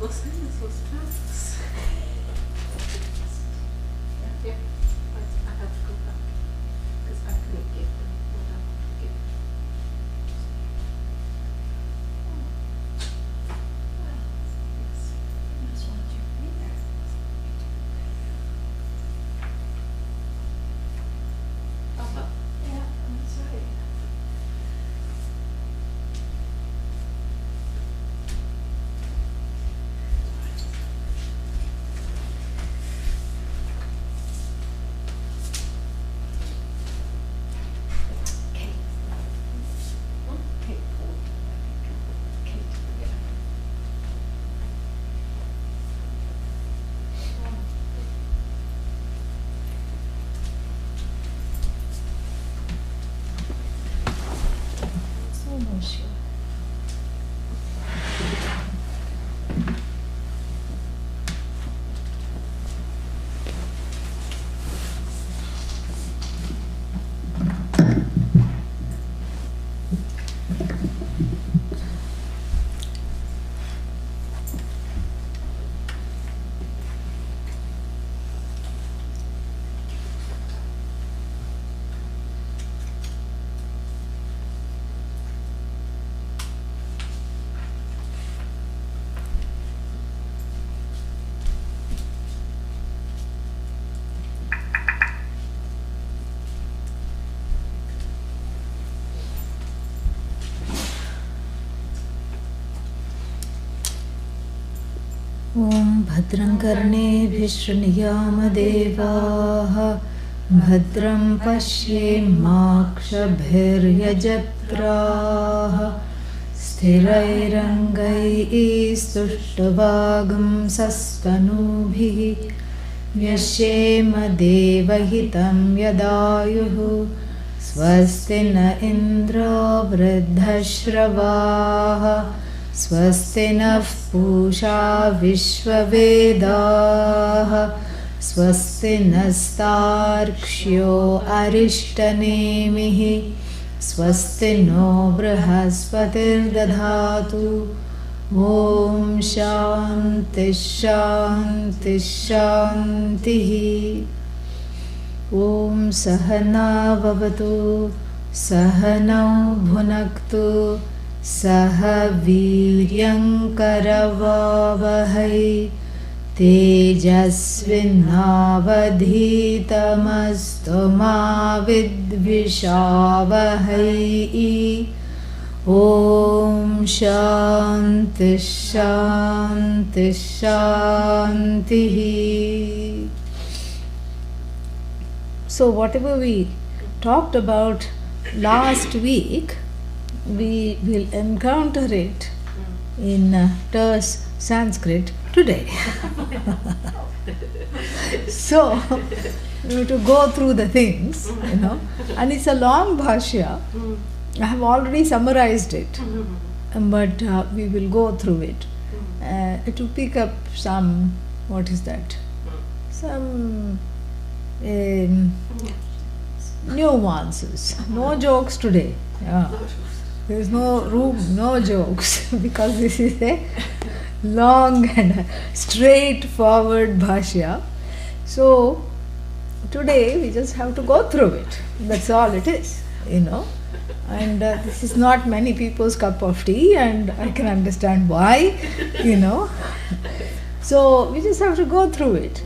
Was this was trust. Yeah, but I have to go back because I couldn't get what I wanted to get. Yes. I just want you to be there. Oh, well. Yeah, that's right. Kate. Kate Ford, I think. Kate, yeah. So much. ॐ भद्रं कर्णेभिः शृणुयामदेवाः भद्रं पश्येम्माक्षभिर्यजत्राः स्थिरैरङ्गैस्तुष्टुवागुंसस्तनूभिः व्यशेमदेवहितं यदायुः स्वस्ति न इन्द्रो वृद्धश्रवाः स्वस्ति नः पूषा विश्ववेदाः स्वस्ति नस्तार्क्ष्यो अरिष्टनेमिः स्वस्ति no बृहस्पतिर्दधातु ॐ शान्ति शान्ति शान्तिः ॐ सहना भवतु सहनौ भुनक्तु सह वीर्यङ्करवावहै तेजस्विनावधीतमस्तु मा विद्विषावहै ॐ शान्ति शान्ति शान्तिः. So whatever we talked about last week, we will encounter it in terse Sanskrit today. So, we have to go through the things, and it's a long bhashya. I have already summarized it, but we will go through it. It will pick up some, what is that? Some nuances. No jokes today. Yeah. There is no room, no jokes, because this is a long and straightforward bhashya. So, today we just have to go through it. That's all it is, And this is not many people's cup of tea, and I can understand why, So, we just have to go through it.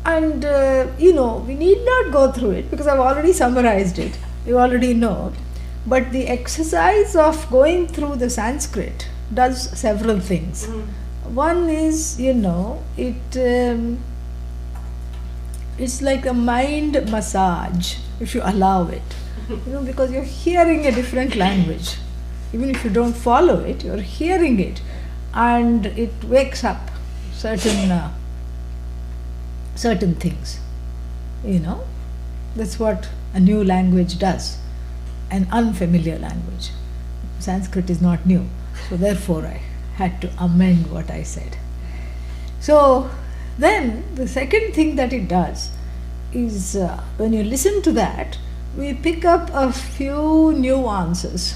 And, we need not go through it because I've already summarized it. You already know. But the exercise of going through the Sanskrit does several things. One is, it's like a mind massage, if you allow it. Because you're hearing a different language. Even if you don't follow it, you're hearing it. And it wakes up certain things. That's what a new language does. An unfamiliar language. Sanskrit is not new, so therefore I had to amend what I said. So then the second thing that it does is when you listen to that, we pick up a few nuances,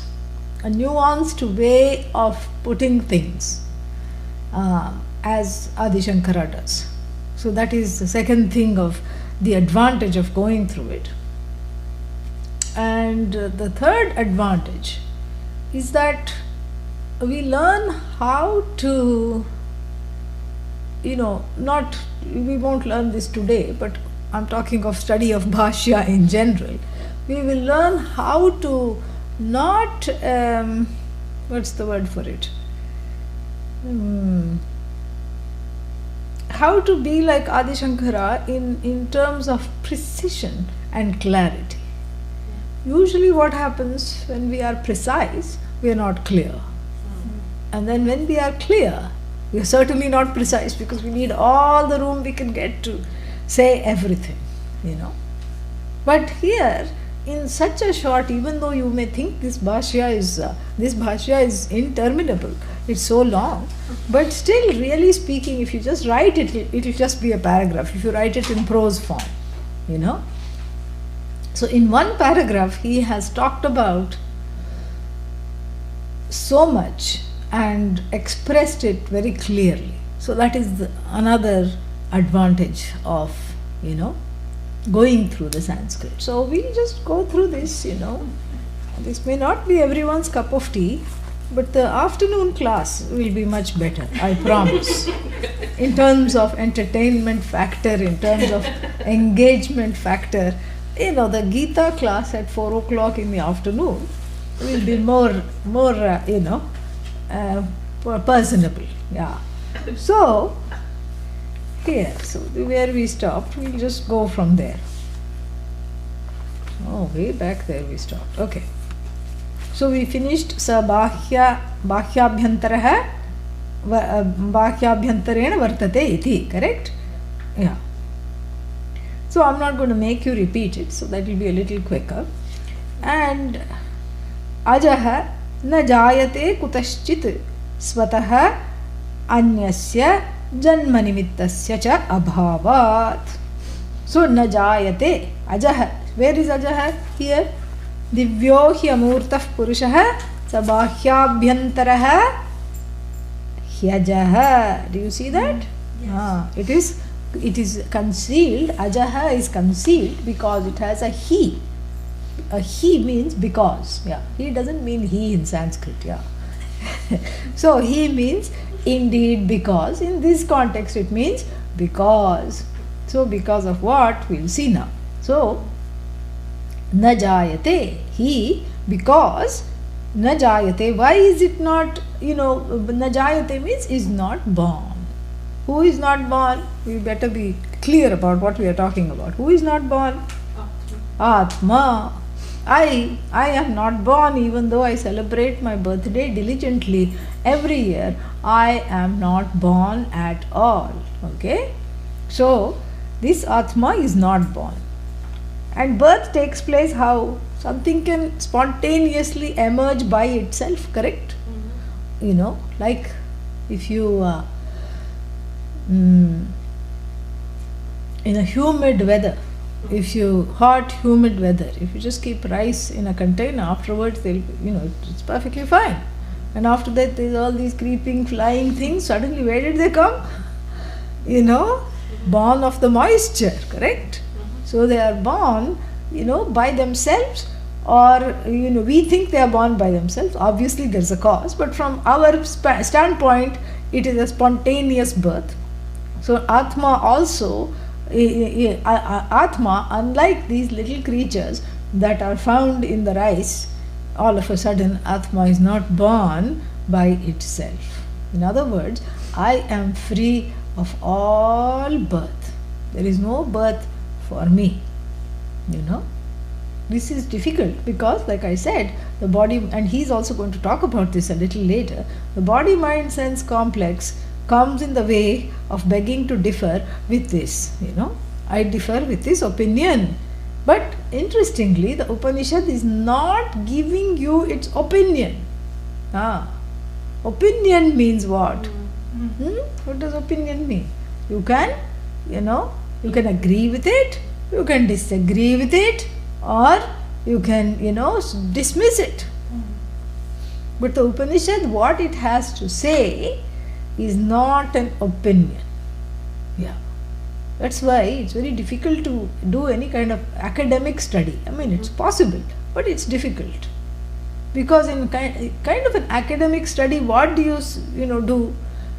a nuanced way of putting things. as Adi Shankara does. So that is the second thing of the advantage of going through it. And the third advantage is that we learn how to, not, we won't learn this today, but I'm talking of study of Bhashya in general. We will learn how to not, what's the word for it? How to be like Adi Shankara in terms of precision and clarity. Usually what happens when we are precise, we are not clear. And then when we are clear, we are certainly not precise, because we need all the room we can get to say everything, But here, in such a short, even though you may think this bhashya is interminable, it's so long, but still, really speaking, if you just write it, it will just be a paragraph. If you write it in prose form, So in one paragraph, he has talked about so much and expressed it very clearly. So that is another advantage of, going through the Sanskrit. So we'll just go through this, This may not be everyone's cup of tea, but the afternoon class will be much better, I promise. In terms of entertainment factor, in terms of engagement factor, the Gita class at 4 o'clock in the afternoon will be more personable. Yeah. So, here, where we stopped, we'll just go from there. Oh, way back there we stopped. Okay. So we finished Bhahyabhyantaraha Bhahyabhyantarena Vartate iti, correct? Yeah. So I'm not going to make you repeat it, so that will be a little quicker. And Ajaha na jayate kutaschit swataha anyasya janmanimittasya cha abhavat. So na jayate, Ajaha. Where is Ajaha? Here. Divyo hi amurtah purushaha sabhahyabhyantaraha hyajaha. Do you see that? Yes. It is concealed. Ajaha is concealed because it has a he. A he means because. Yeah. He doesn't mean he in Sanskrit. Yeah. So he means indeed because. In this context it means because. So because of what? We'll see now. So na jayate, he, because na jayate. Why is it not, na jayate means is not born. Who is not born? We better be clear about what we are talking about. Who is not born? Atma. I am not born, even though I celebrate my birthday diligently every year. I am not born at all. Okay? So, this Atma is not born. And birth takes place how? Something can spontaneously emerge by itself, correct? Mm-hmm. Like if you in a humid weather, hot humid weather, if you just keep rice in a container, afterwards it's perfectly fine. And after that there's all these creeping, flying things. Suddenly where did they come? Born of the moisture, correct? So they are born, by themselves, or we think they are born by themselves. Obviously there's a cause, but from our standpoint it is a spontaneous birth. So Atma also, Atma, unlike these little creatures that are found in the rice, all of a sudden Atma is not born by itself. In other words, I am free of all birth. There is no birth for me. This is difficult because, like I said, the body, and he's also going to talk about this a little later, the body mind sense complex comes in the way of begging to differ with this. I differ with this opinion. But interestingly, the Upanishad is not giving you its opinion. Opinion means what? What does opinion mean? You can, you can agree with it, you can disagree with it, or you can, dismiss it. But the Upanishad, what it has to say is not an opinion. Yeah. That's why it's very difficult to do any kind of academic study. I mean, it's possible, but it's difficult. Because in kind of an academic study, what do you do?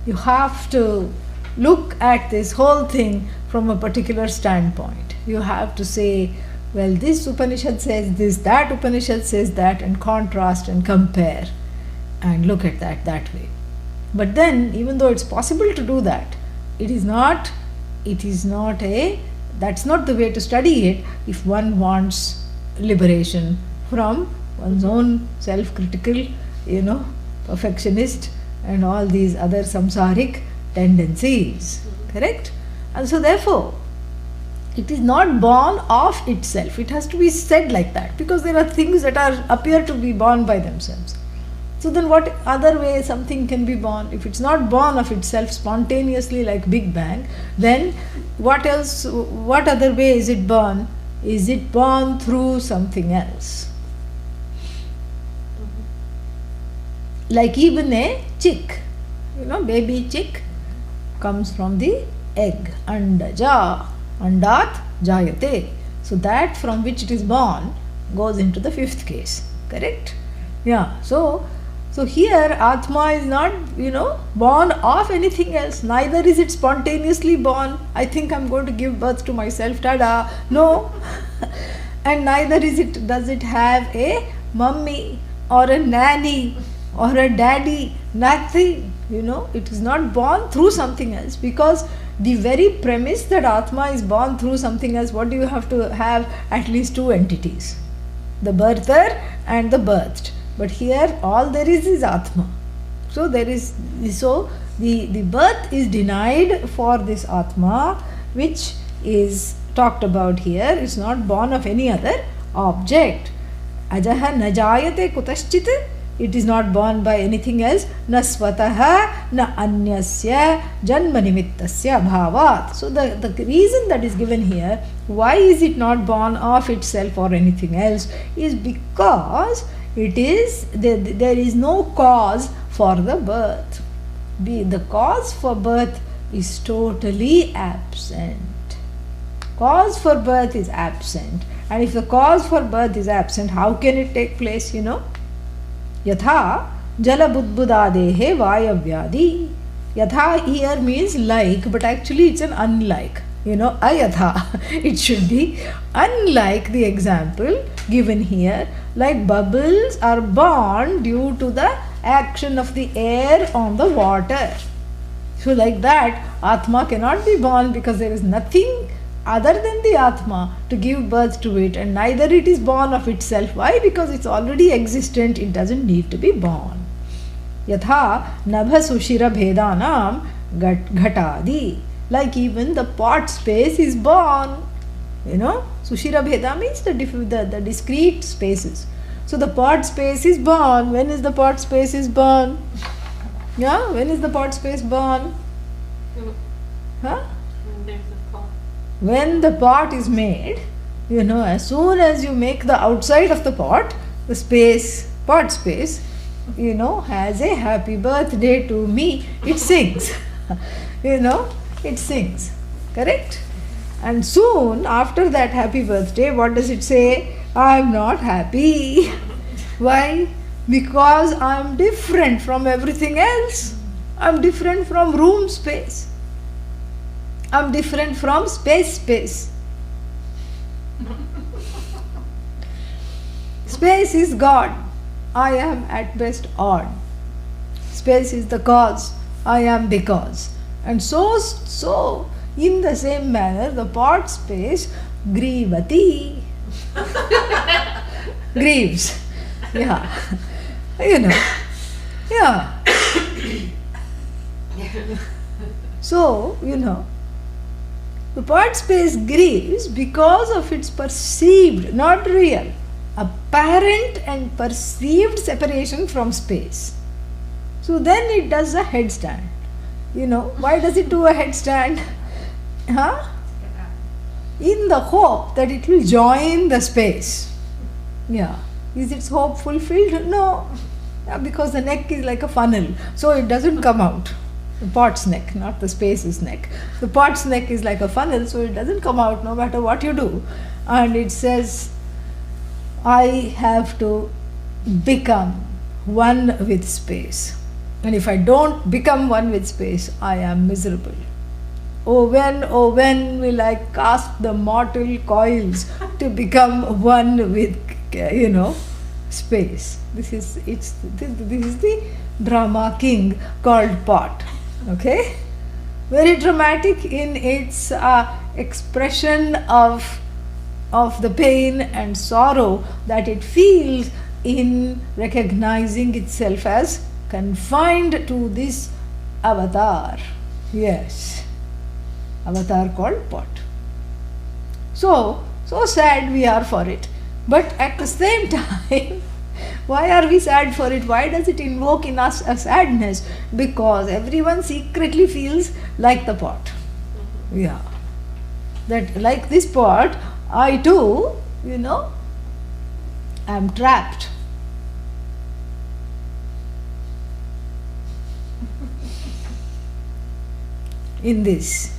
You have to look at this whole thing from a particular standpoint. You have to say, well, this Upanishad says this, that Upanishad says that, and contrast and compare and look at that way. But then, even though it's possible to do that, that's not the way to study it if one wants liberation from one's own self-critical, perfectionist and all these other samsaric tendencies. Correct? And so therefore, it is not born of itself. It has to be said like that, because there are things that appear to be born by themselves. So then what other way something can be born? If it's not born of itself spontaneously like Big Bang, then what other way is it born? Is it born through something else? Like even a chick, baby chick comes from the egg, andaja, andat jayate. So that from which it is born goes into the fifth case, correct? Yeah, so here Atma is not, born of anything else. Neither is it spontaneously born. I think I'm going to give birth to myself, tada. No. And neither does it have a mummy or a nanny or a daddy. Nothing. It is not born through something else, because the very premise that Atma is born through something else, what do you have to have? At least two entities, the birther and the birthed. But here all there is Atma. So the birth is denied for this Atma, which is talked about here. It's not born of any other object. Ajaha najayate kutaschit. It is not born by anything else. Na swataha na anyasya janma nimittasya bhavat. So the reason that is given here, why is it not born of itself or anything else, is because there is no cause for the birth. The cause for birth is totally absent. Cause for birth is absent. And if the cause for birth is absent, how can it take place, Yatha jala budbudadehe vayavyadi. Yatha here means like, but actually it's an unlike. Ayatha. It should be unlike the example given here. Like bubbles are born due to the action of the air on the water. So like that, Atma cannot be born, because there is nothing other than the Atma to give birth to it, and neither it is born of itself. Why? Because it's already existent, it doesn't need to be born. Yatha nabha sushira bhedanam ghatadi. Like even the pot space is born. Sushira bheda means the discrete spaces. So the pot space is born. When is the pot space is born? Yeah, when is the pot space born? Huh? When the pot is made, as soon as you make the outside of the pot, the pot space, has a happy birthday to me. It sings. It sings. Correct? And soon after that happy birthday, what does it say? I'm not happy. Why? Because I'm different from everything else. I'm different from room space. I'm different from space. Space is God. I am at best odd. Space is the cause. I am because. And so in the same manner, the pot space, grivati, grieves. Yeah. Yeah. So, the pot space grieves because of its perceived, not real, apparent and perceived separation from space. So then it does a headstand. Why does it do a headstand? In the hope that it will join the space. Yeah. Is its hope fulfilled? No. Because the neck is like a funnel, so it doesn't come out. The pot's neck, not the space's neck. The pot's neck is like a funnel, so it doesn't come out no matter what you do. And it says, I have to become one with space. And if I don't become one with space, I am miserable. Oh when will I cast the mortal coils to become one with, space? This is the drama king called pot. Okay, very dramatic in its expression of the pain and sorrow that it feels in recognizing itself as confined to this avatar. Yes, avatar called pot. So sad we are for it, but at the same time, why are we sad for it? Why does it invoke in us a sadness? Because everyone secretly feels like the pot. Yeah, that like this pot, I too, am trapped. In this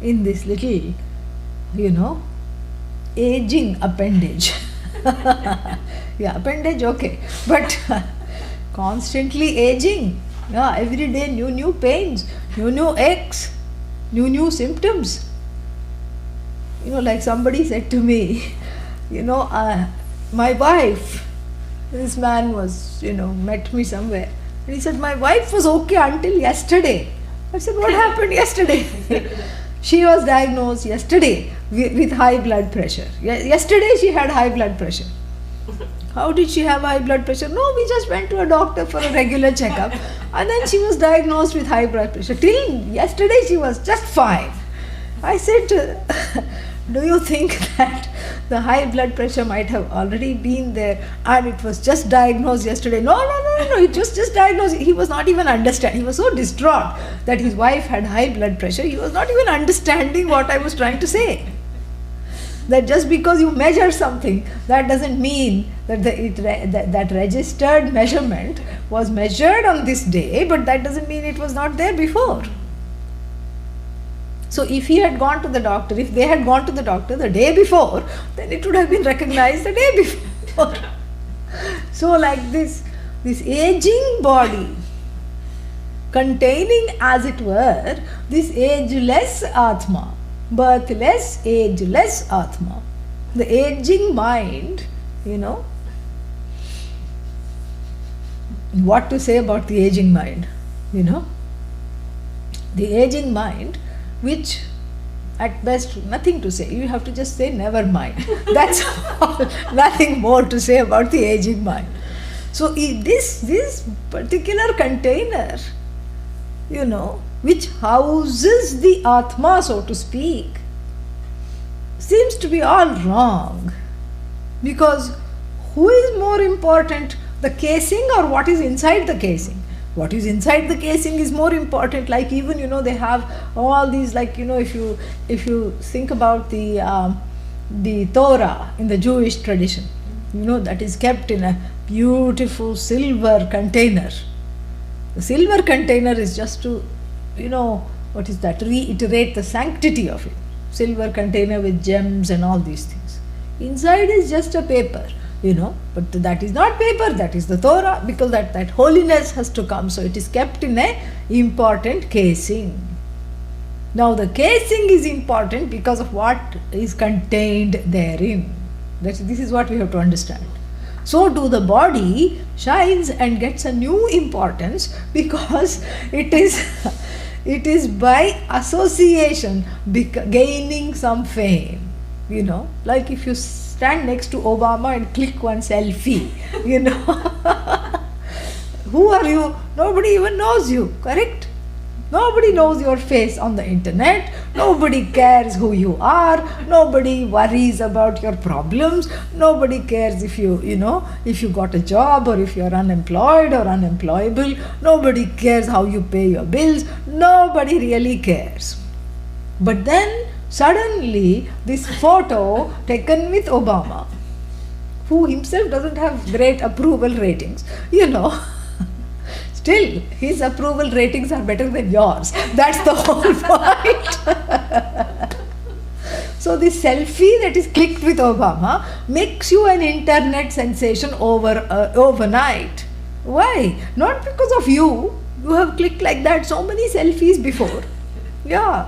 little, aging appendage. Yeah, appendage, okay, but constantly aging. Yeah, every day new pains, new aches, new symptoms. Like somebody said to me, my wife, this man was, met me somewhere, and he said, my wife was okay until yesterday. I said, what happened yesterday? She was diagnosed yesterday with high blood pressure. Yesterday she had high blood pressure. How did she have high blood pressure? No, we just went to a doctor for a regular checkup, and then she was diagnosed with high blood pressure. Till yesterday she was just fine. I said, do you think that the high blood pressure might have already been there and it was just diagnosed yesterday? No, it was just diagnosed. He was not even understanding. He was so distraught that his wife had high blood pressure. He was not even understanding what I was trying to say. That just because you measure something, that doesn't mean that that registered measurement was measured on this day, but that doesn't mean it was not there before. So if he had gone to the doctor, if they had gone to the doctor the day before, then it would have been recognized the day before. So like this aging body, containing as it were this ageless Atma, birthless, ageless Atma. The aging mind, what to say about the aging mind? The aging mind, which at best nothing to say. You have to just say never mind. That's all. Nothing more to say about the aging mind. So this particular container, which houses the Atma, so to speak, seems to be all wrong. Because who is more important, the casing or what is inside the casing? What is inside the casing is more important. Like even they have all these, like if you think about the Torah in the Jewish tradition, that is kept in a beautiful silver container. The silver container is just to what is that, reiterate the sanctity of it. Silver container with gems and all these things. Inside is just a paper. But that is not paper, that is the Torah, because that holiness has to come. So it is kept in a important casing. Now the casing is important because of what is contained therein. This is what we have to understand. So too the body shines and gets a new importance because it is by association gaining some fame. Like if you stand next to Obama and click one selfie, who are you? Nobody even knows you, correct? Nobody knows your face on the internet. Nobody cares who you are. Nobody worries about your problems. Nobody cares if you got a job or if you're unemployed or unemployable. Nobody cares how you pay your bills. Nobody really cares. But then suddenly this photo taken with Obama, who himself doesn't have great approval ratings, still his approval ratings are better than yours. That's the whole point. So the selfie that is clicked with Obama makes you an internet sensation overnight. Why? Not because of you. You have clicked like that so many selfies before. Yeah.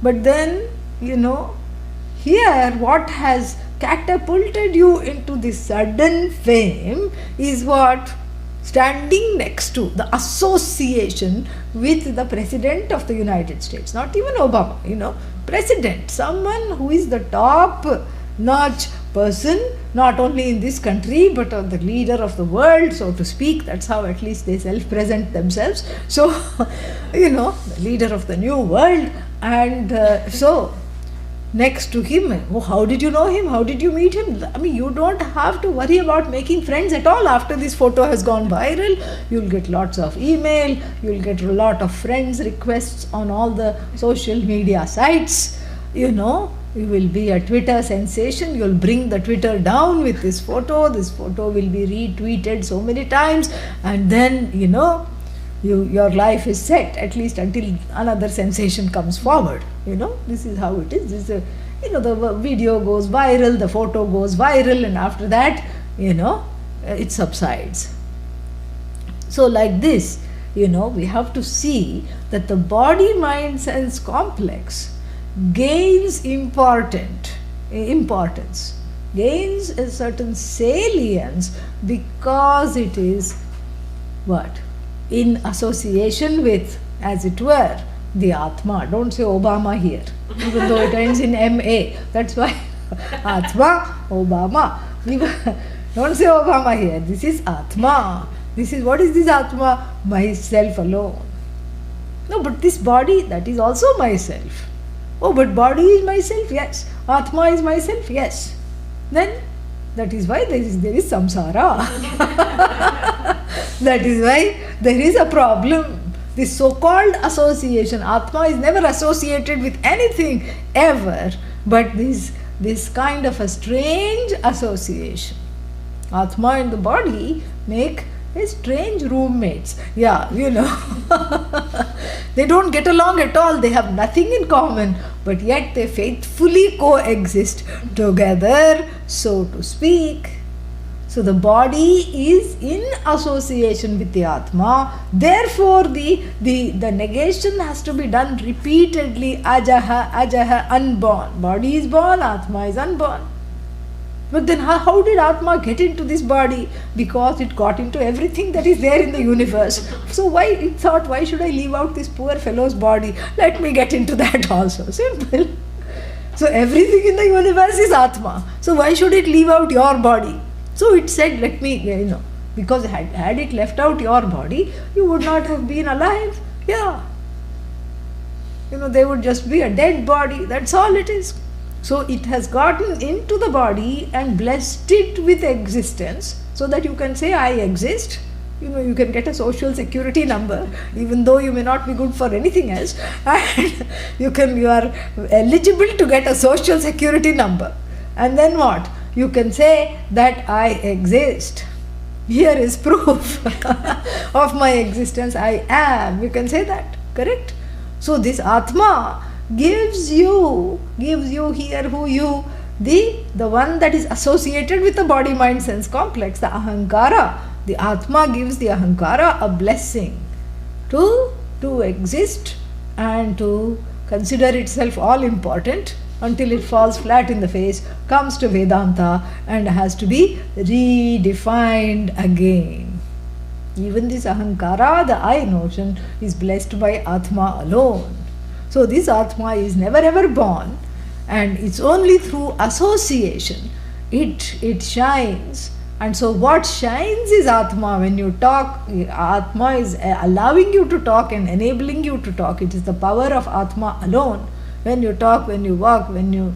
But then, here what has catapulted you into this sudden fame is what? Standing next to the association with the President of the United States. Not even Obama, President. Someone who is the top-notch person, not only in this country, but the leader of the world, so to speak. That's how at least they self-present themselves. So, the leader of the new world. And so, next to him, how did you know him? How did you meet him? I mean, you don't have to worry about making friends at all after this photo has gone viral. You'll get lots of email, you'll get a lot of friends requests on all the social media sites. You will be a Twitter sensation. You'll bring the Twitter down with this photo. This photo will be retweeted so many times, and then, your life is set, at least until another sensation comes forward. This is how it is. This is the video goes viral, the photo goes viral, and after that, it subsides. So like this, we have to see that the body mind sense complex gains importance, gains a certain salience, because it is what? In association with, as it were, the Atma. Don't say Obama here, even though it ends in MA. That's why Atma, Obama. Don't say Obama here. This is Atma. What is this Atma? Myself alone. No, but this body, that is also myself. Oh, but body is myself? Yes. Atma is myself? Yes. Then that is why there is samsara. That is why there is a problem. This so-called association, Atma is never associated with anything ever, but this kind of a strange association. Atma and the body make a strange roommates. Yeah, they don't get along at all. They have nothing in common, but yet they faithfully coexist together, so to speak. So the body is in association with the Atma. Therefore, the negation has to be done repeatedly. Ajaha, unborn. Body is born, Atma is unborn. But then how did Atma get into this body? Because it got into everything that is there in the universe. So it thought, why should I leave out this poor fellow's body? Let me get into that also. Simple. So everything in the universe is Atma. So why should it leave out your body? So it said, let me, because had it left out your body, you would not have been alive. Yeah. They would just be a dead body. That's all it is. So it has gotten into the body and blessed it with existence, so that you can say, I exist. You can get a social security number, even though you may not be good for anything else. And you are eligible to get a social security number. And then what? You can say that I exist. Here is proof of my existence. I am. You can say that. Correct? So this Atma gives you here the one that is associated with the body mind sense complex, the Ahankara. The Atma gives the Ahankara a blessing to exist and to consider itself all important, until it falls flat in the face, comes to Vedanta and has to be redefined again. Even this Ahankara, the I notion, is blessed by Atma alone. So this Atma is never ever born, and it's only through association it shines. And so what shines is Atma. When you talk, Atma is allowing you to talk and enabling you to talk. It is the power of Atma alone. When you talk, when you walk, when you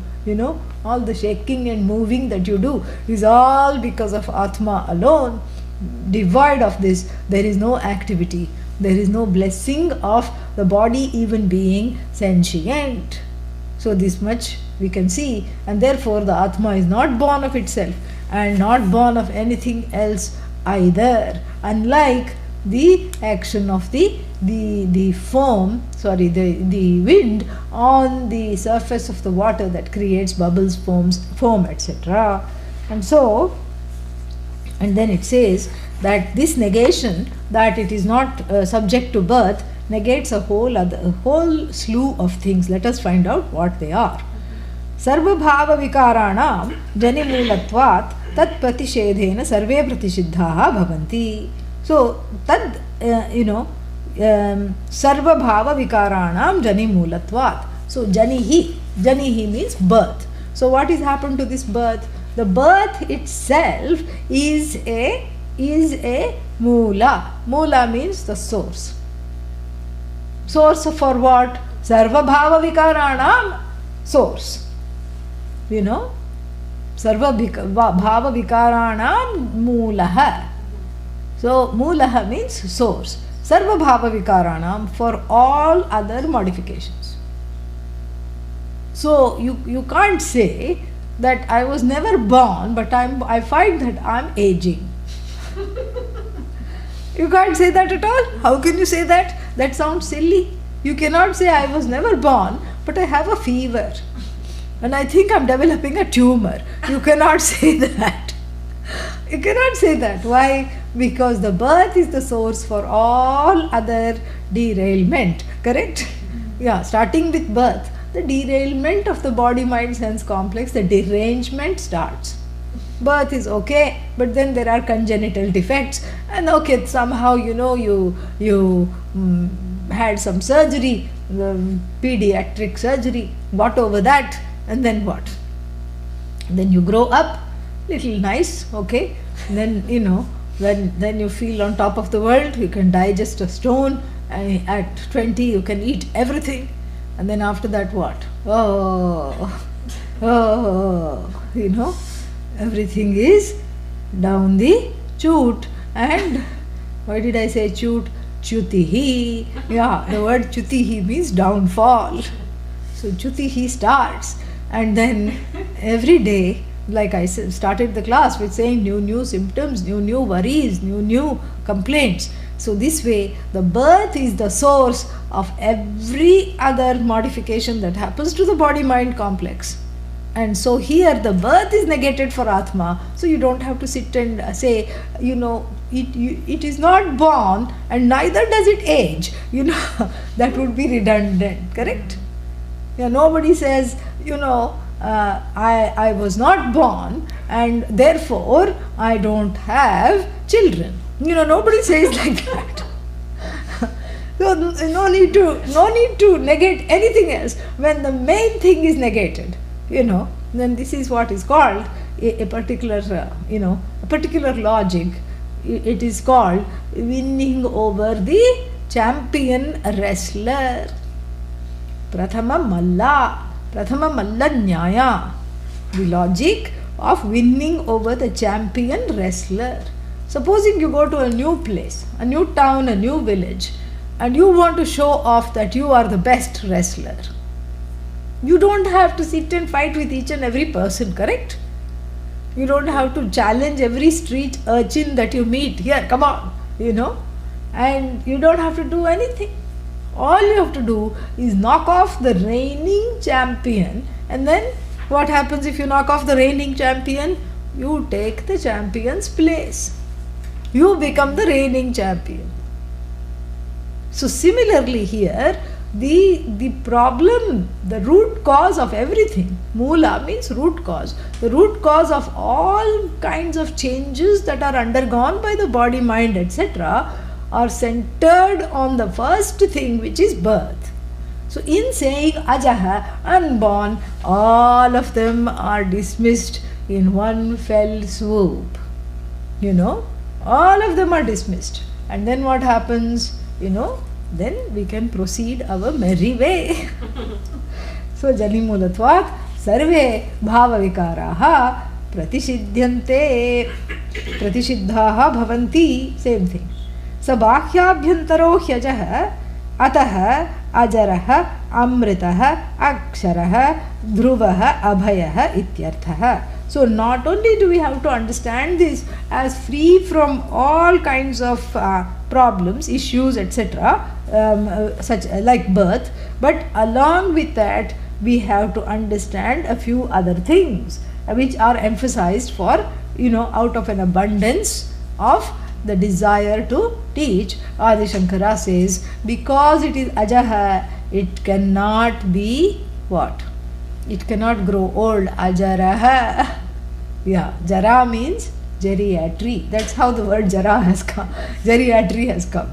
all the shaking and moving that you do is all because of Atma alone. Devoid of this, there is no activity. There is no blessing of the body even being sentient. So this much we can see, and therefore the Atma is not born of itself and not born of anything else either. Unlike the action of the foam, sorry, the wind on the surface of the water that creates bubbles, foam, etc. And so, and then it says that this negation, that it is not subject to birth, negates a whole slew of things. Let us find out what they are. Sarvabhava vikaranam janimulatvat tat pratishedhena sarve pratisiddhaha bhavanti. So, tad, sarvabhava vikaranam janimulatvat. So, janihi means birth. So, what has happened to this birth? The birth itself is a mula. Mula means the source. Source for what? Sarvabhava vikaranam source. Sarva bhava vikaranam mulaha. So, mulaha means source. Sarva bhava vikaranam for all other modifications. So, you can't say that I was never born, but I find that I'm aging. You can't say that at all. How can you say that? That sounds silly. You cannot say I was never born, but I have a fever. And I think I'm developing a tumor. You cannot say that. You cannot say that. Why? Because the birth is the source for all other derailment. Correct? Yeah, starting with birth, the derailment of the body, mind, sense complex, the derangement starts. Birth is okay, but then there are congenital defects, and okay, somehow you had some surgery, pediatric surgery, got over that, and then what? Then you grow up, little nice, okay, then then you feel on top of the world, you can digest a stone, and at 20 you can eat everything, and then after that what? Everything is down the chute. And why did I say chute? Chutihi. Yeah, the word chutihi means downfall. So chutihi starts, and then every day, like I started the class with saying new symptoms, new worries, new complaints. So this way, the birth is the source of every other modification that happens to the body-mind complex. And so here the birth is negated for Atma, so you don't have to sit and say, it is not born and neither does it age. That would be redundant, correct? Yeah, nobody says, I was not born and therefore I don't have children. Nobody says like that. So no need to negate anything else when the main thing is negated. Then this is what is called a particular, a particular logic. It is called winning over the champion wrestler. Prathama Malla Nyaya. The logic of winning over the champion wrestler. Supposing you go to a new place, a new town, a new village, and you want to show off that you are the best wrestler. You don't have to sit and fight with each and every person, correct? You don't have to challenge every street urchin that you meet. Here, come on, and you don't have to do anything. All you have to do is knock off the reigning champion, and then what happens if you knock off the reigning champion? You take the champion's place. You become the reigning champion. So similarly here, the problem, the root cause of everything, Mula means root cause. The root cause of all kinds of changes that are undergone by the body, mind, etc. are centered on the first thing, which is birth. So in saying Ajaha, unborn, all of them are dismissed in one fell swoop. All of them are dismissed. And then what happens? Then we can proceed our merry way. So janimulatvat sarve bhava vikaraha pratisiddhyante pratisiddhaha bhavanti. Same thing. Sabhahyabhyantaro hyajah atah ajarah amritah aksharah dhruvah abhayah ityarthah. So not only do we have to understand this as free from all kinds of problems, issues, etc., such like birth. But along with that, we have to understand a few other things which are emphasized for, out of an abundance of the desire to teach. Adi Shankara says, because it is ajaha, it cannot be what? It cannot grow old. Ajaraha. Yeah, jara means geriatry. That's how the word jara has come. Geriatry has come.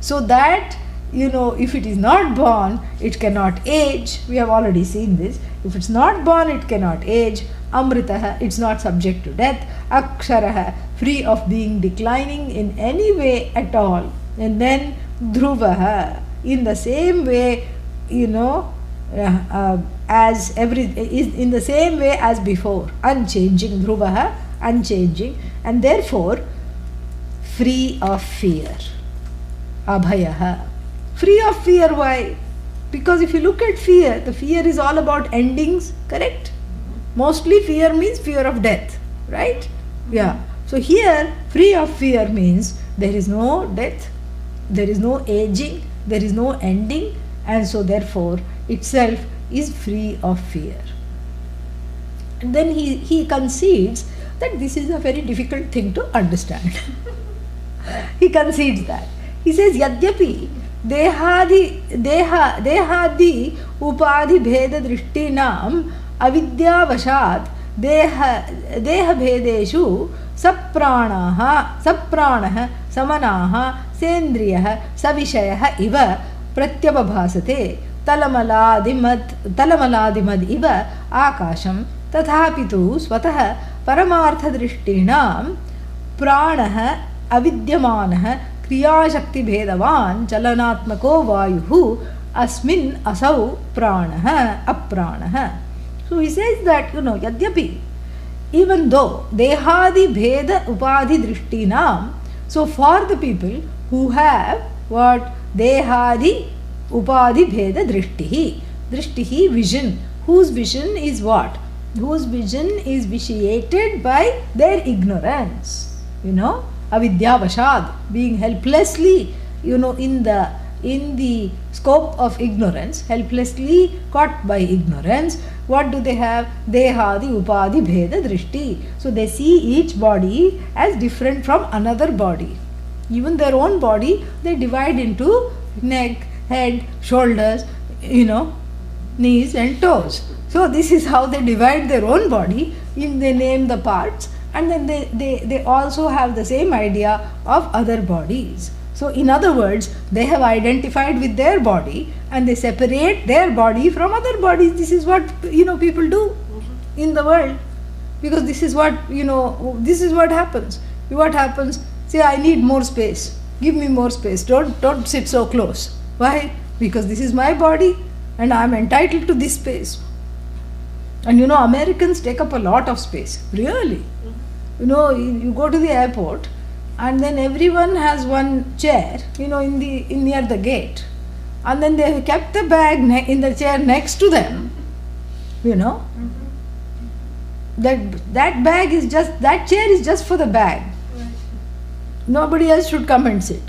So that, if it is not born, it cannot age. We have already seen this. If it's not born, it cannot age. Amritaha, it's not subject to death. Aksharaha, free of being declining in any way at all. And then dhruvaha, in the same way, as is in the same way as before. Unchanging, dhruvaha, unchanging, and therefore free of fear. Abhayaha. Free of fear, why? Because if you look at fear, the fear is all about endings, correct? Mostly fear means fear of death, right? Yeah. So here, free of fear means there is no death, there is no aging, there is no ending, and so therefore itself is free of fear. And then he concedes that this is a very difficult thing to understand. He concedes that. He says, Yadyapi dehadi upadhi bheda drishtinam avidyavashat deha bhedeshu sapranah samanah sendriyah savishayah iva pratyabhasate तलमलादिमद इव आकाशं तथापि तु स्वतः परमार्थदृष्टिणां प्राणः अविद्यमानः क्रियाशक्तिभेदवान् चलनात्मको वायुः अस्मिन् असौ प्राणः अप्राणः. So he says that, यद्यपि, even though dehadi bheda upadhi drishtinam, so for the people who have what? Dehadi upadhi bheda drishtihi. Drishtihi, vision. Whose vision is what? Whose vision is vitiated by their ignorance. Avidyavashad, being helplessly, in the scope of ignorance, helplessly caught by ignorance. What do they have? Dehadi upadhi bheda drishti. So they see each body as different from another body. Even their own body, they divide into neck, head, shoulders, knees and toes. So this is how they divide their own body. They name the parts, and then they also have the same idea of other bodies. So in other words, they have identified with their body and they separate their body from other bodies. This is what people do in the world, because this is what happens. What happens? Say, I need more space. Give me more space. Don't sit so close. Why? Because this is my body and I am entitled to this space. And Americans take up a lot of space. Really. You go to the airport and then everyone has one chair, in near the gate. And then they have kept the bag in the chair next to them. That bag is just, that chair is just for the bag. Nobody else should come and sit.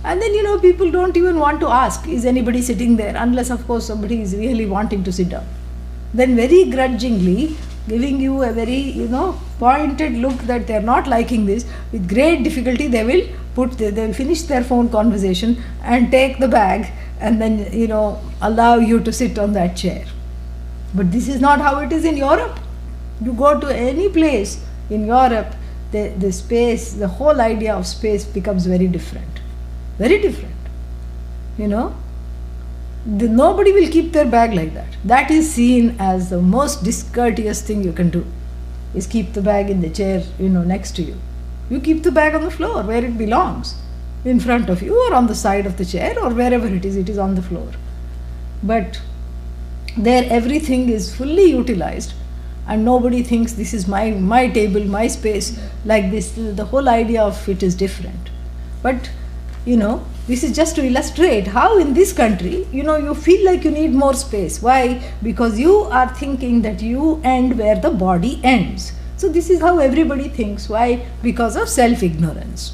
And then people don't even want to ask, is anybody sitting there, unless of course somebody is really wanting to sit down. Then very grudgingly giving you a very pointed look that they are not liking this, with great difficulty they will finish their phone conversation and take the bag and then allow you to sit on that chair. But this is not how it is in Europe. You go to any place in Europe, the space, the whole idea of space becomes very different. Very different. Nobody will keep their bag like that. That is seen as the most discourteous thing you can do, is keep the bag in the chair, next to you. You keep the bag on the floor where it belongs, in front of you or on the side of the chair or wherever it is on the floor. But there everything is fully utilized and nobody thinks this is my table, my space, like this. The whole idea of it is different. But this is just to illustrate how in this country, you feel like you need more space. Why? Because you are thinking that you end where the body ends. So this is how everybody thinks. Why? Because of self-ignorance.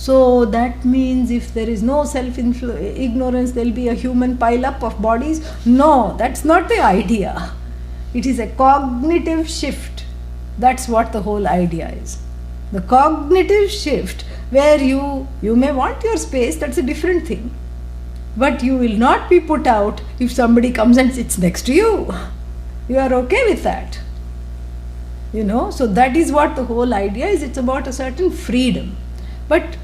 So that means if there is no self-ignorance, there will be a human pile-up of bodies. No, that's not the idea. It is a cognitive shift. That's what the whole idea is. The cognitive shift where you may want your space, that's a different thing. But you will not be put out if somebody comes and sits next to you. You are okay with that. So that is what the whole idea is. It's about a certain freedom. But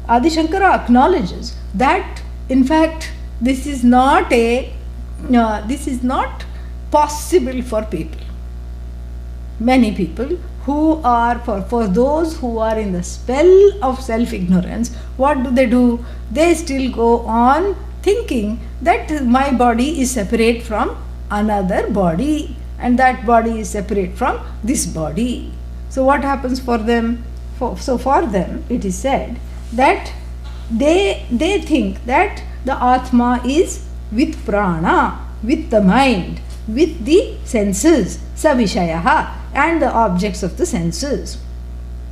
Adi Shankara acknowledges that in fact this is not possible for people. Many people who are, for those who are in the spell of self-ignorance, what do? They still go on thinking that my body is separate from another body and that body is separate from this body. So what happens for them? For them it is said that they think that the Atma is with prana, with the mind, with the senses, savishayaha, and the objects of the senses.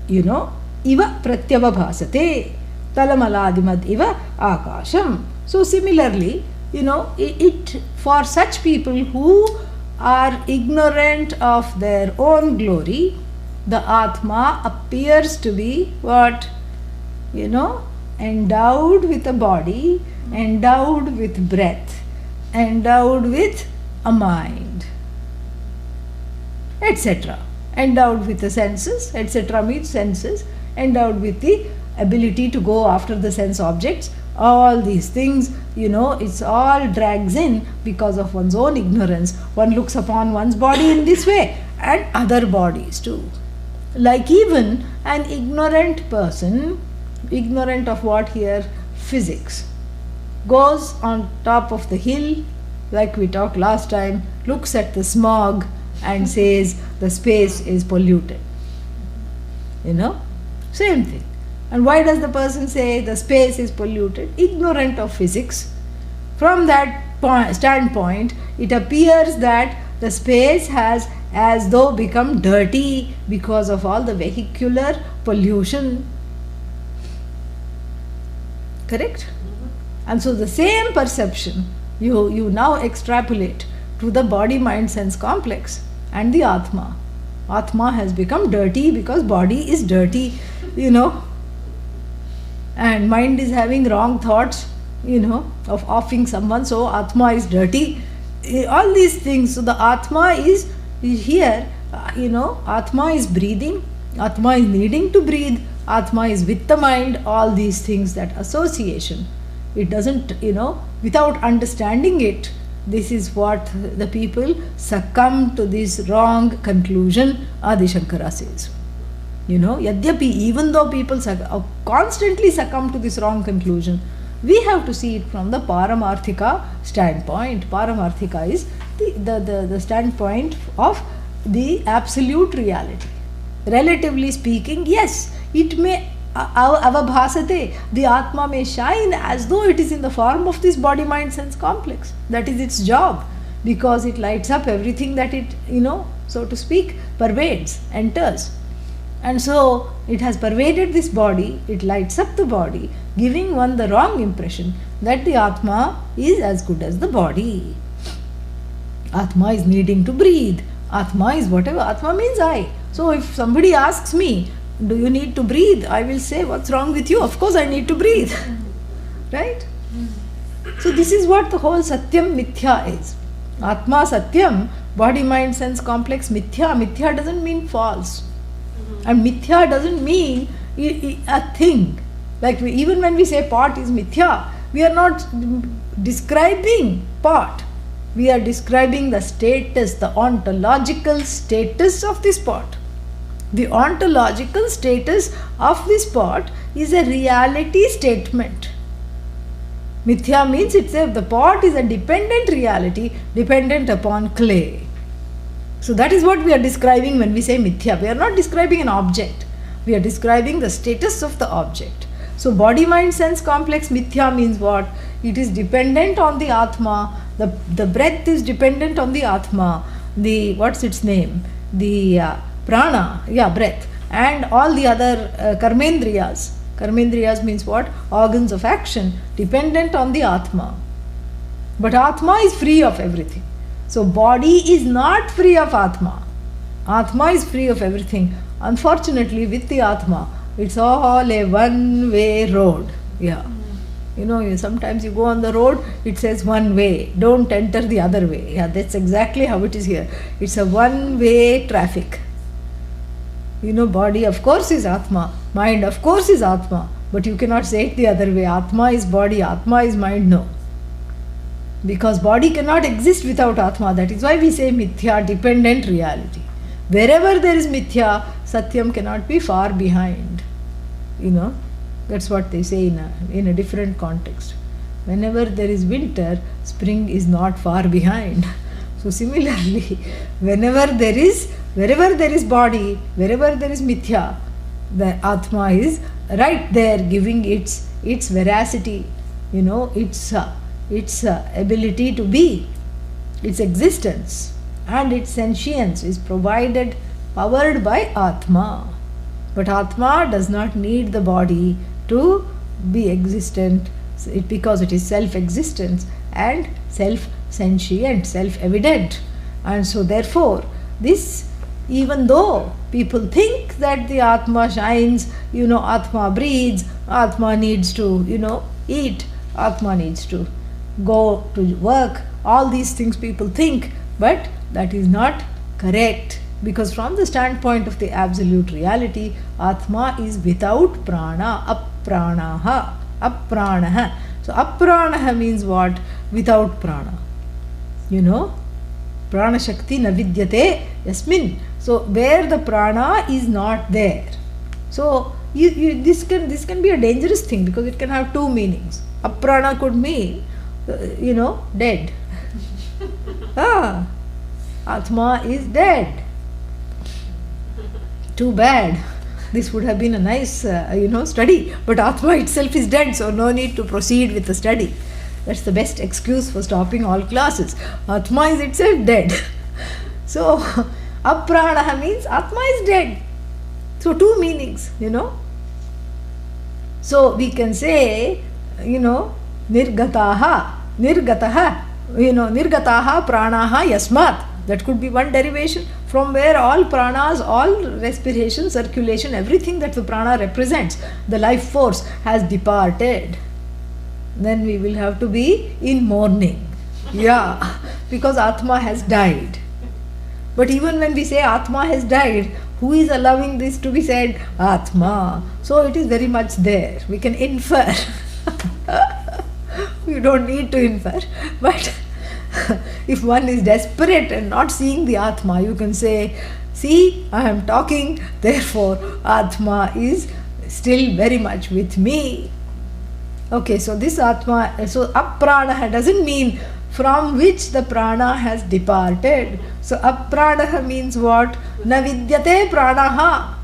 Iva pratyavabhasate talamaladimad iva akasham. So similarly, it for such people who are ignorant of their own glory, the Atma appears to be what? Endowed with a body, endowed with breath, endowed with a mind, etc. Endowed with the senses, etc. means senses, endowed with the ability to go after the sense objects. All these things, it's all drags in because of one's own ignorance. One looks upon one's body in this way and other bodies too. Like even an ignorant person, ignorant of what here? Physics, goes on top of the hill, like we talked last time, looks at the smog and says the space is polluted. Same thing. And why does the person say the space is polluted? Ignorant of physics. From that standpoint, it appears that the space has as though become dirty because of all the vehicular pollution. Correct? And so the same perception you now extrapolate to the body mind sense complex and the Atma. Atma has become dirty because body is dirty, and mind is having wrong thoughts, of offing someone, so Atma is dirty. All these things. So the Atma is here, Atma is breathing, Atma is needing to breathe, Atma is with the mind, all these things, that association. It doesn't, without understanding it, this is what the people succumb to this wrong conclusion, Adi Shankara says. Yadyapi, even though people constantly succumb to this wrong conclusion, we have to see it from the Paramarthika standpoint. Paramarthika is the standpoint of the absolute reality. Relatively speaking, yes, it may avabhasate, the Atma may shine as though it is in the form of this body mind sense complex. That is its job, because it lights up everything that it, so to speak, pervades, enters. And so it has pervaded this body, it lights up the body, giving one the wrong impression that the Atma is as good as the body. Atma is needing to breathe. Atma is whatever. Atma means I. So if somebody asks me, do you need to breathe? I will say, what's wrong with you? Of course I need to breathe. Right? So this is what the whole Satyam Mithya is. Atma Satyam, body mind sense complex Mithya. Mithya doesn't mean false. And Mithya doesn't mean a thing. Like even when we say pot is Mithya, we are not describing pot. We are describing the status, the ontological status of this pot. The ontological status of this pot is a reality statement. Mithya means itself, the pot is a dependent reality, dependent upon clay. So that is what we are describing when we say Mithya. We are not describing an object. We are describing the status of the object. So body mind sense complex Mithya means what? It is dependent on the Atma. The breath is dependent on the Atma. The, what's its name? The prana, breath. And all the other karmendriyas, Karmendriyas means what? Organs of action dependent on the Atma. But Atma is free of everything. So body is not free of Atma. Atma is free of everything. Unfortunately, with the Atma, it's all a one-way road. Yeah. Sometimes you go on the road, it says one way, don't enter the other way. Yeah, that's exactly how it is here. It's a one-way traffic. Body of course is Atma, mind of course is Atma, but you cannot say it the other way. Atma is body, Atma is mind, no. Because body cannot exist without Atma. That is why we say mithya, dependent reality. Wherever there is mithya, Satyam cannot be far behind. That's what they say in a different context. Whenever there is winter, spring is not far behind. So similarly, wherever there is body, wherever there is mithya, the Atma is right there, giving its veracity, its ability to be, its existence, and its sentience is powered by Atma. But Atma does not need the body to be existent, because it is self-existence and self-sentient, self-evident. And so therefore, this, even though people think that the Atma shines, Atma breathes, Atma needs to, eat, Atma needs to go to work, all these things people think, but that is not correct. Because from the standpoint of the absolute reality, Atma is without prana, apranaha. So apranaha means what? Without prana. Prana shakti na vidyate yasmin. So where the prana is not there. So this can be a dangerous thing, because it can have two meanings. Aprana could mean, dead. Atma is dead. Too bad. This would have been a nice, study. But Atma itself is dead, so no need to proceed with the study. That's the best excuse for stopping all classes. Atma is itself dead. So, apranaha means Atma is dead. So, two meanings, So, we can say, nirgataha, nirgataha pranaha yasmat. That could be one derivation, from where all pranas, all respiration, circulation, everything that the prana represents, the life force has departed. Then we will have to be in mourning. Yeah, because Atma has died. But even when we say Atma has died, who is allowing this to be said? Atma. So it is very much there. We can infer. You don't need to infer. But if one is desperate and not seeing the Atma, you can say, see, I am talking, therefore Atma is still very much with me. Okay, so this Atma, so apranaha doesn't mean from which the prana has departed. So apranaha means what? Na vidyate pranaha.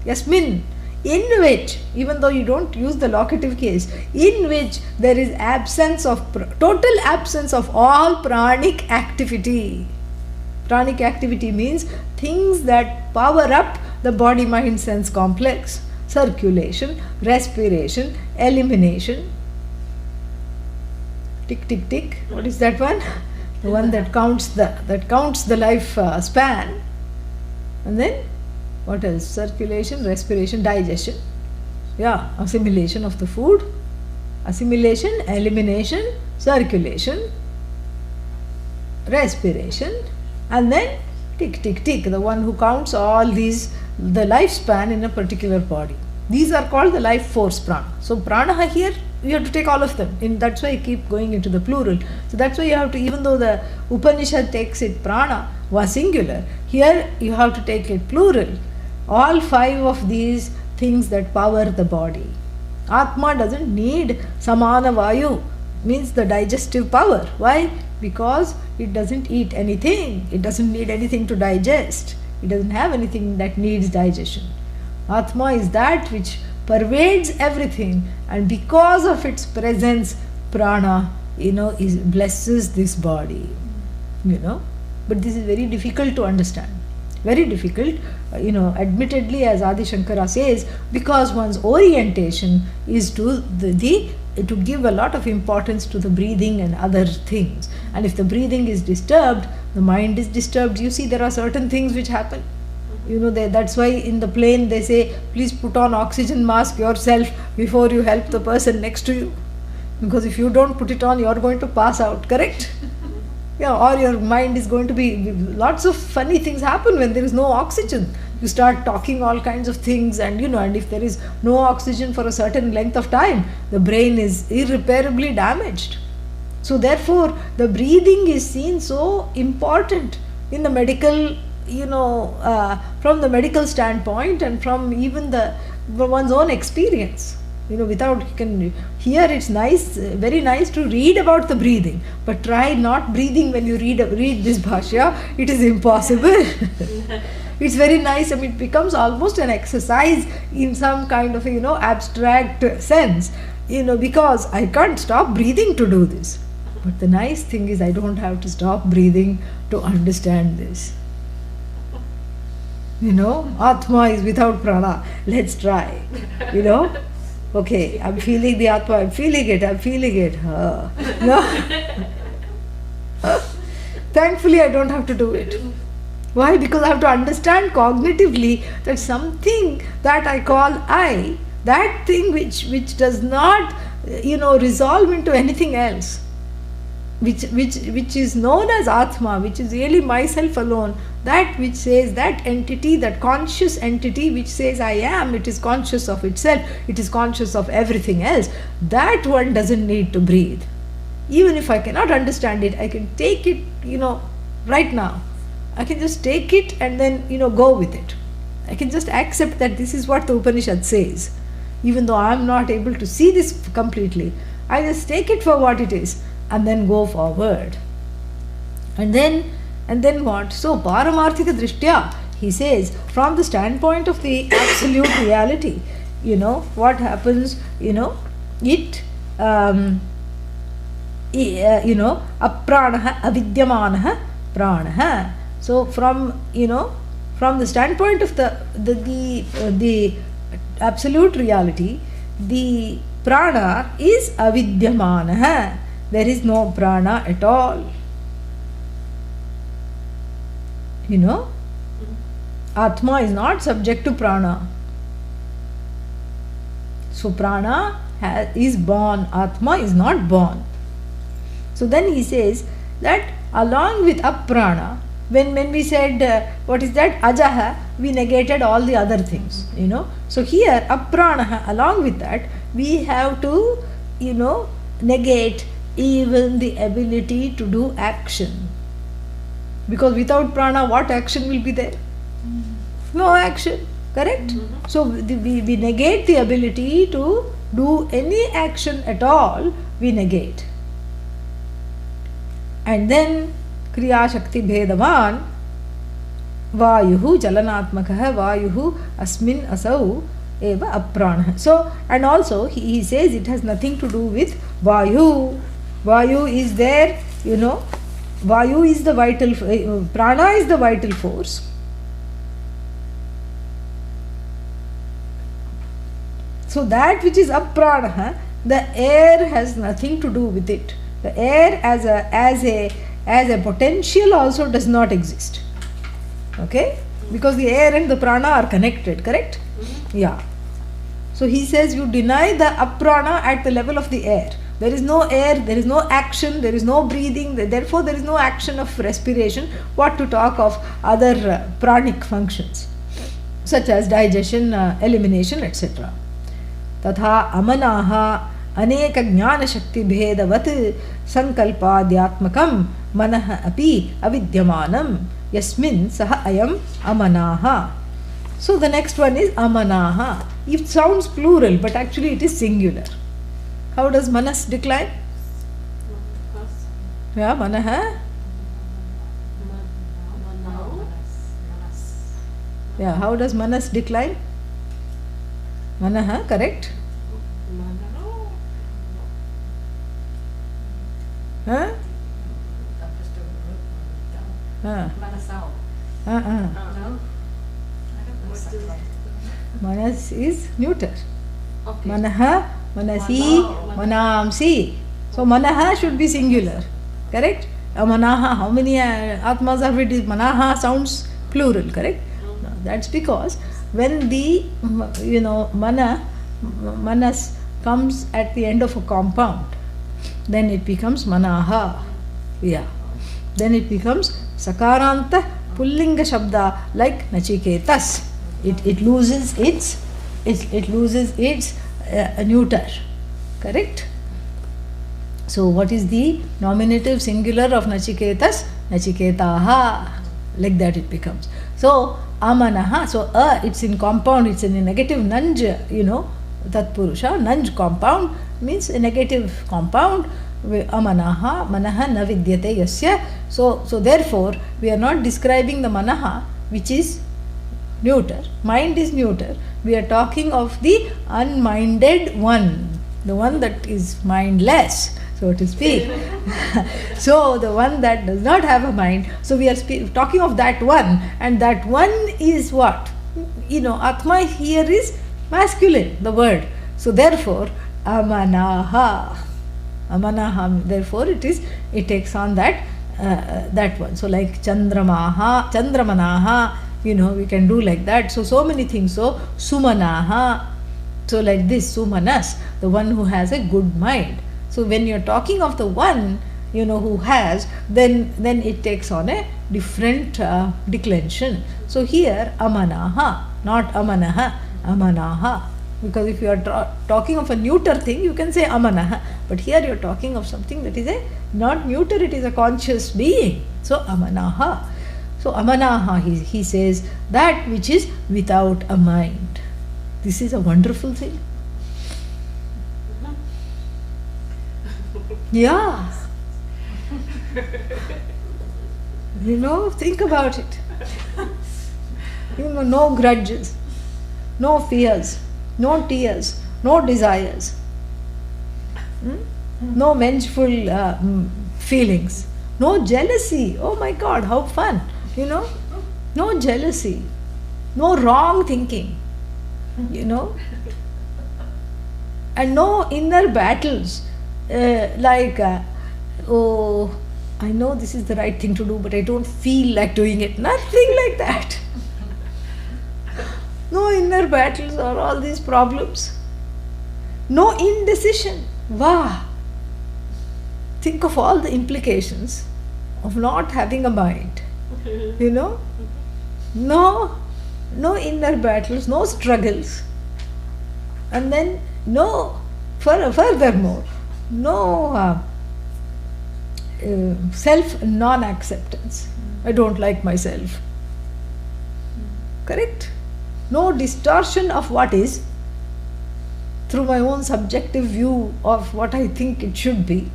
Yasmin. In which, even though you don't use the locative case, in which there is total absence of all pranic activity. Pranic activity means things that power up the body-mind sense complex. Circulation, respiration, elimination. Tick, tick, tick. What is that one? The one that counts the life span. And then what else? Circulation, respiration, digestion. Yeah, assimilation of the food. Assimilation, elimination, circulation, respiration, and then tick, tick, tick. The one who counts all these, the lifespan in a particular body. These are called the life force prana. So prana here, you have to take all of them. That's why I keep going into the plural. So that's why you have to, even though the Upanishad takes it prana, was singular, here you have to take it plural. All five of these things that power the body. Atma doesn't need samana vayu, means the digestive power. Why? Because it doesn't eat anything. It doesn't need anything to digest. It doesn't have anything that needs digestion. Atma is that which pervades everything, and because of its presence, prana, blesses this body. But this is very difficult to understand. very difficult, admittedly, as Adi Shankara says, because one's orientation is to to give a lot of importance to the breathing and other things. And if the breathing is disturbed, the mind is disturbed. You see, there are certain things which happen. That's why in the plane they say, please put on oxygen mask yourself before you help the person next to you. Because if you don't put it on, you're going to pass out, correct? Yeah, or your mind is going to be, lots of funny things happen when there is no oxygen. You start talking all kinds of things, and and if there is no oxygen for a certain length of time, the brain is irreparably damaged. So therefore, the breathing is seen so important in the medical, from the medical standpoint, and from even from one's own experience. Here it's nice, very nice to read about the breathing, but try not breathing when you read this bhashya. It is impossible. It's very nice. It becomes almost an exercise in some kind of abstract sense, because I can't stop breathing to do this. But the nice thing is, I don't have to stop breathing to understand this. Atma is without prana. Let's try. Okay, I'm feeling the Atma, I'm feeling it. No? Thankfully, I don't have to do it. Why? Because I have to understand cognitively that something that I call I, that thing which does not, resolve into anything else, which is known as Atma, which is really myself alone, that which says, that entity, that conscious entity which says I am, it is conscious of itself, it is conscious of everything else, that one doesn't need to breathe. Even if I cannot understand it, I can take it, right now. I can just take it and then, go with it. I can just accept that this is what the Upanishad says. Even though I am not able to see this completely, I just take it for what it is and then go forward. And then what? So, Paramarthika Drishtya, he says, from the standpoint of the absolute reality, what happens, it, apranaha, avidyamanaha, pranaha. So, from the standpoint of the absolute reality, the prana is avidyamanaha. There is no prana at all. Atma is not subject to prana. So prana is born, Atma is not born. So then he says that along with aprana, when we said, what is that, ajaha, we negated all the other things, So here, apranaha, along with that, we have to, negate even the ability to do action. Because without prana, what action will be there? No action, correct? So we negate the ability to do any action at all, we negate. And then Kriya Shakti Bhedavan Vayuhu Chalanatmakaha Vayuhu Asmin Asau Eva Aprana. So, and also he says it has nothing to do with Vayu. Vayu is there, Vayu is the vital, prana is the vital force. So that which is aprana, the air has nothing to do with it. The air as a potential also does not exist. Okay? Because the air and the prana are connected, correct? Yeah. So he says you deny the aprana at the level of the air. There is no air, there is no action, there is no breathing, therefore there is no action of respiration. What to talk of other pranic functions, such as digestion, elimination, etc. Tatha amanaha aneka jnana shakti bhedavat sankalpadyatmakam manaha api avidyamanam yasmin saha ayam amanaha. So the next one is amanaha. It sounds plural, but actually it is singular. How does manas decline? Yeah, manaha. Yeah, how does manas decline? Manaha, correct? Huh? Uh-uh. No. What is Manas is neuter. okay. Manaha, manasi, manamsi. So manaha should be singular. Correct? Manaha, how many atmas are it? Manaha sounds plural, correct? No, that's because when the manas comes at the end of a compound, then it becomes manaha. Yeah. Then it becomes sakaranta pullinga shabda like nachiketas. It loses its neuter. Correct? So what is the nominative singular of nachiketas? Nachiketaha. Like that it becomes. So amanaha. So it's in compound, it's in a negative nanj, tatpurusha. Nanj compound means a negative compound. Amanaha, manaha na vidyate yasya. So therefore we are not describing the manaha which is neuter. Mind is neuter. We are talking of the unminded one, the one that is mindless, so to speak. So the one that does not have a mind. So we are talking of that one, and that one is what? Atma here is masculine, the word. So therefore, amanaha. Amanaha, therefore it takes on that one. So like chandramanaha, we can do like that. So many things. So sumanaha. So like this, sumanas, the one who has a good mind. So when you're talking of the one, who has, then it takes on a different declension. So here, amanaha, not amanaha, amanaha. Because if you are talking of a neuter thing, you can say amanaha. But here you are talking of something that is not neuter, it is a conscious being. So amanaha. So amanaha, he says, that which is without a mind. This is a wonderful thing. Yeah. Think about it. No grudges, no fears, no tears, no desires, no vengeful feelings, no jealousy. Oh my God, how fun! No jealousy, no wrong thinking, and no inner battles oh, I know this is the right thing to do, but I don't feel like doing it. Nothing like that. No inner battles or all these problems. No indecision. Wow! Think of all the implications of not having a mind. No inner battles, no struggles. And then furthermore, no self non-acceptance. I don't like myself. Correct? No distortion of what is through my own subjective view of what I think it should be.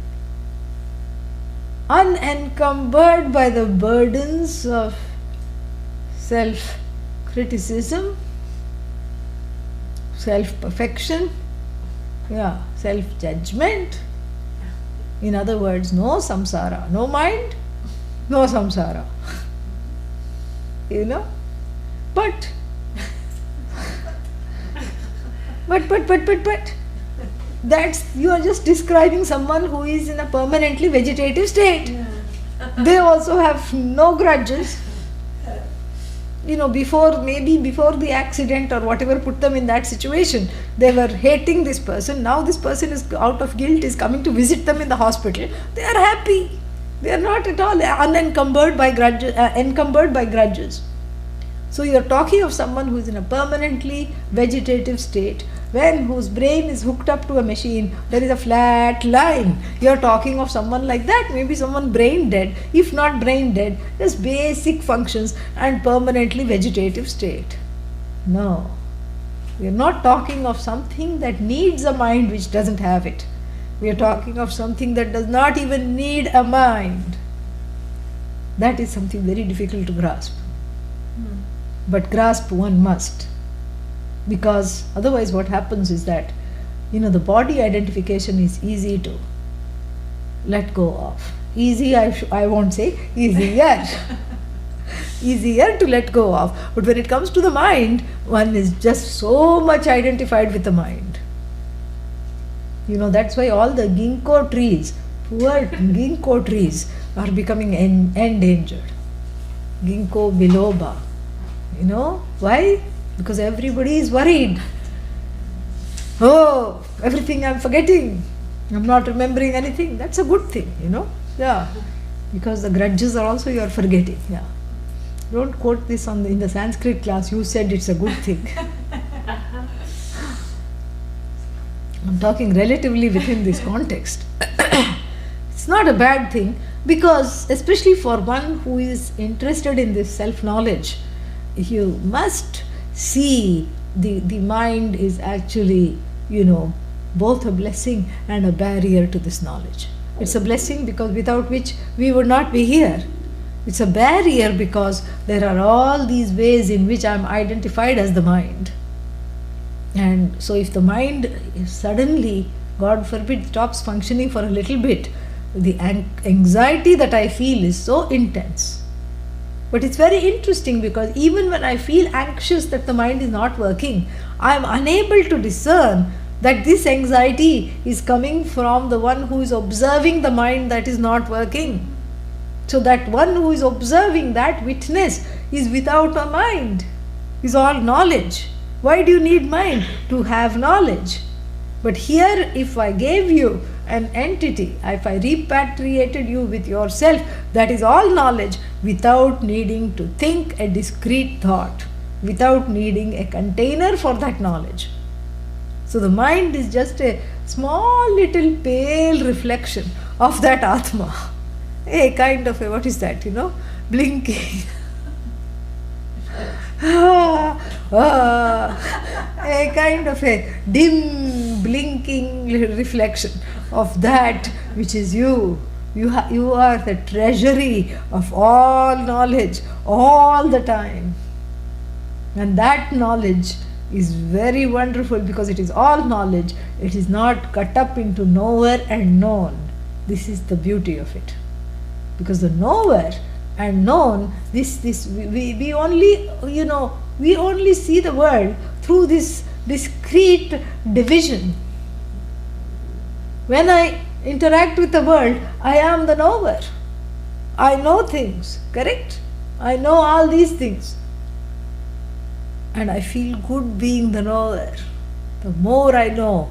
Unencumbered by the burdens of self-criticism, self-perfection, self-judgment. In other words, no samsara, no mind, no samsara. But that's, you are just describing someone who is in a permanently vegetative state. They also have no grudges. Before the accident or whatever put them in that situation, they were hating this person. Now this person is out of guilt, is coming to visit them in the hospital. They are happy. They are not at all unencumbered by grudges, encumbered by grudges. So you are talking of someone who is in a permanently vegetative state, whose brain is hooked up to a machine. There is a flat line. You are talking of someone like that, maybe someone brain dead, if not brain dead, just basic functions and permanently vegetative state. No, we are not talking of something that needs a mind which doesn't have it. We are talking of something that does not even need a mind. That is something very difficult to grasp. But grasp one must. Because otherwise what happens is that, the body identification is easy to let go of. Easy, I won't say, easier. easier to let go of. But when it comes to the mind, one is just so much identified with the mind. That's why all the ginkgo trees, poor ginkgo trees, are becoming endangered. Ginkgo biloba. Why? Because everybody is worried. Oh, everything I'm forgetting. I'm not remembering anything. That's a good thing, Yeah. Because the grudges are also you are forgetting. Yeah. Don't quote this in the Sanskrit class. You said it's a good thing. I'm talking relatively within this context. It's not a bad thing, because especially for one who is interested in this self-knowledge, you must see the mind is actually, both a blessing and a barrier to this knowledge. It's a blessing because without which we would not be here. It's a barrier because there are all these ways in which I'm identified as the mind. And so if the mind suddenly, God forbid, stops functioning for a little bit, the anxiety that I feel is so intense. But it's very interesting because even when I feel anxious that the mind is not working, I am unable to discern that this anxiety is coming from the one who is observing the mind that is not working. So that one who is observing, that witness, is without a mind, is all knowledge. Why do you need mind? To have knowledge. But here, if I gave you an entity, if I repatriated you with yourself, that is all knowledge, without needing to think a discrete thought, without needing a container for that knowledge. So the mind is just a small little pale reflection of that Atma. A kind of a, what is that, blinking. A kind of a dim, blinking reflection of that which is you. You are the treasury of all knowledge, all the time. And that knowledge is very wonderful because it is all knowledge. It is not cut up into knower and known. This is the beauty of it. Because the knower and known, we only, we only see the world through this discrete division. When I interact with the world, I am the knower. I know things, correct? I know all these things. And I feel good being the knower. The more I know,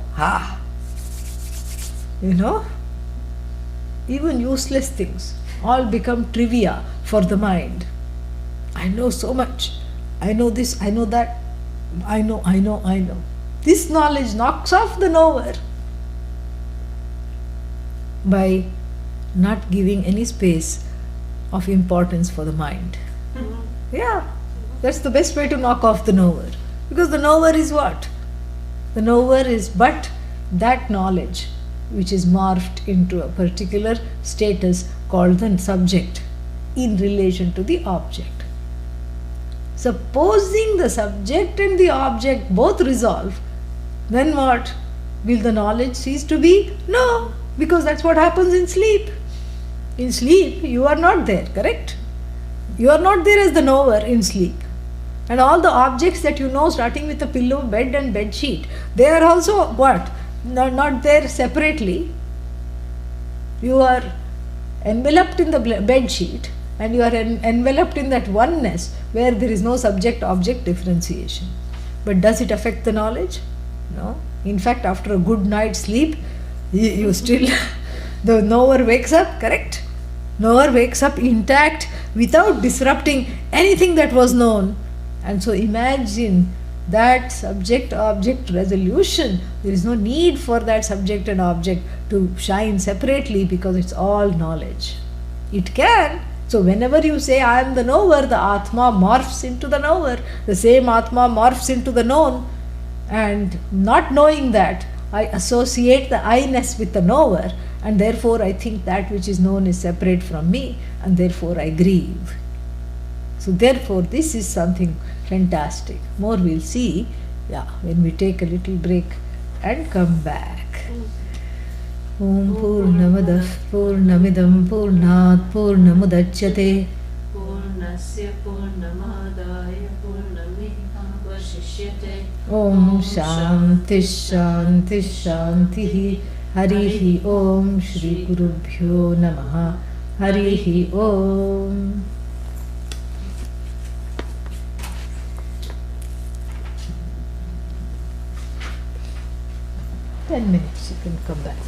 even useless things all become trivia for the mind. I know so much. I know this, I know that. I know. This knowledge knocks off the knower by not giving any space of importance for the mind. Yeah, that's the best way to knock off the knower. Because the knower is what? The knower is but that knowledge which is morphed into a particular status called the subject in relation to the object. Supposing the subject and the object both resolve, then what? Will the knowledge cease to be? No, because that's what happens in sleep. In sleep, you are not there, correct? You are not there as the knower in sleep. And all the objects that you know, starting with the pillow, bed and bed sheet, they are also what? Not there separately. You are enveloped in the bed sheet and you are enveloped in that oneness where there is no subject-object differentiation. But does it affect the knowledge? No. In fact, after a good night's sleep, you still, the knower wakes up, correct? Knower wakes up intact without disrupting anything that was known. And so imagine that subject-object resolution. There is no need for that subject and object to shine separately because it's all knowledge. It can. So whenever you say I am the knower, the Atma morphs into the knower. The same Atma morphs into the known. And not knowing that, I associate the I-ness with the knower, and therefore I think that which is known is separate from me, and therefore I grieve. So therefore this is something fantastic. More we'll see, when we take a little break and come back. Om Purnamadah Purnamidam Purnat Purnamudachyate पूर्णस्य पूर्णमादाय पूर्णमेवावशिष्यते ॐ शान्ति शान्ति शान्तिः हरिः ॐ श्रीगुरुभ्यो नमः हरिः ॐ 10 minutes, you can come back.